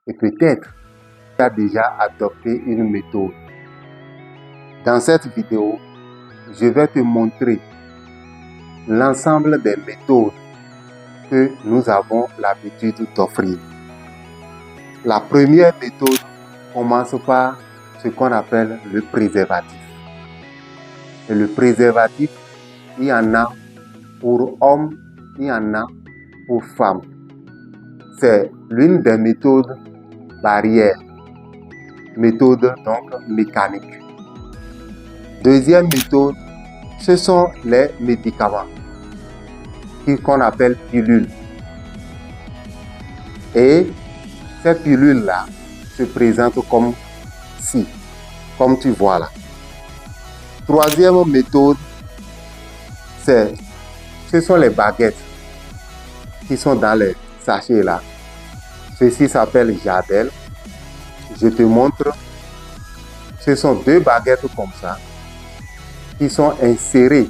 et peut-être tu as déjà adopté une méthode. Dans cette vidéo, je vais te montrer l'ensemble des méthodes que nous avons l'habitude d'offrir. La première méthode commence par ce qu'on appelle le préservatif. Et le préservatif, il y en a pour hommes, il y en a pour femmes. C'est l'une des méthodes barrières, méthode donc mécanique. Deuxième méthode, ce sont les médicaments qu'on appelle pilules. Et ces pilules-là se présentent comme ci, comme tu vois là. Troisième méthode, ce sont les baguettes qui sont dans les sachets là. Ceci s'appelle Jadel. Je te montre. Ce sont 2 baguettes comme ça qui sont insérées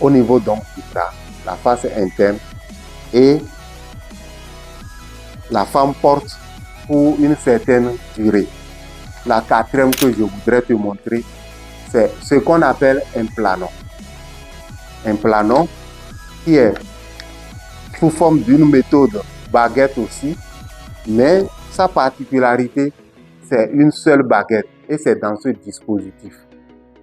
au niveau donc du bras, la face interne, et la femme porte pour une certaine durée. La quatrième que je voudrais te montrer, c'est ce qu'on appelle un planon. Un planon qui est sous forme d'une méthode baguette aussi, mais sa particularité, c'est une seule baguette et c'est dans ce dispositif.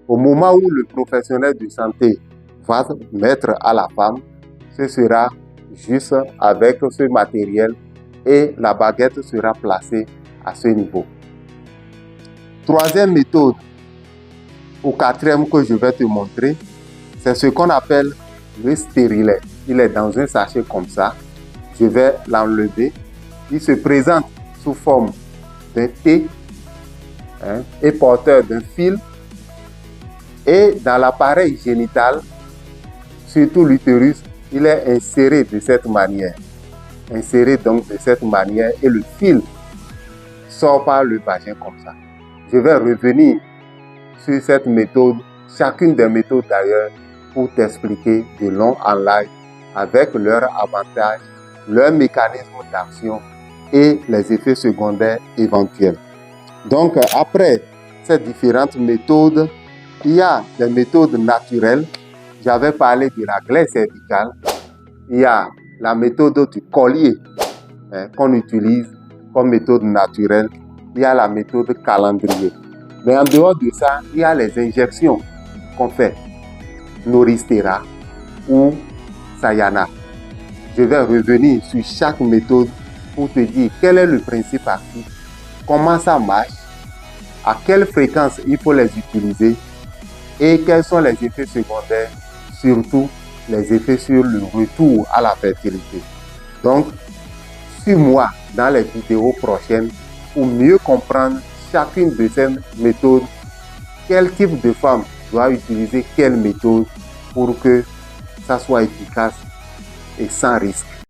Au moment où le professionnel de santé va mettre à la femme, ce sera juste avec ce matériel et la baguette sera placée à ce niveau. Troisième méthode, ou quatrième que je vais te montrer, c'est ce qu'on appelle le stérilet. Il est dans un sachet comme ça. Je vais l'enlever. Il se présente sous forme d'un T et porteur d'un fil. Et dans l'appareil génital, surtout l'utérus, il est inséré de cette manière. Inséré donc de cette manière et le fil sort par le vagin comme ça. Je vais revenir sur cette méthode, chacune des méthodes d'ailleurs, pour t'expliquer de long en large avec leurs avantages, leur mécanisme d'action et les effets secondaires éventuels. Donc après ces différentes méthodes, il y a des méthodes naturelles. J'avais parlé de la glaire cervicale. Il y a la méthode du collier qu'on utilise comme méthode naturelle. Il y a la méthode calendrier. Mais en dehors de ça, il y a les injections qu'on fait. Noristera ou Sayana. Je vais revenir sur chaque méthode pour te dire quel est le principe actif, comment ça marche, à quelle fréquence il faut les utiliser et quels sont les effets secondaires, surtout les effets sur le retour à la fertilité. Donc, suis-moi dans les vidéos prochaines pour mieux comprendre chacune de ces méthodes, quel type de femme doit utiliser quelle méthode pour que ça soit efficace et sans risque.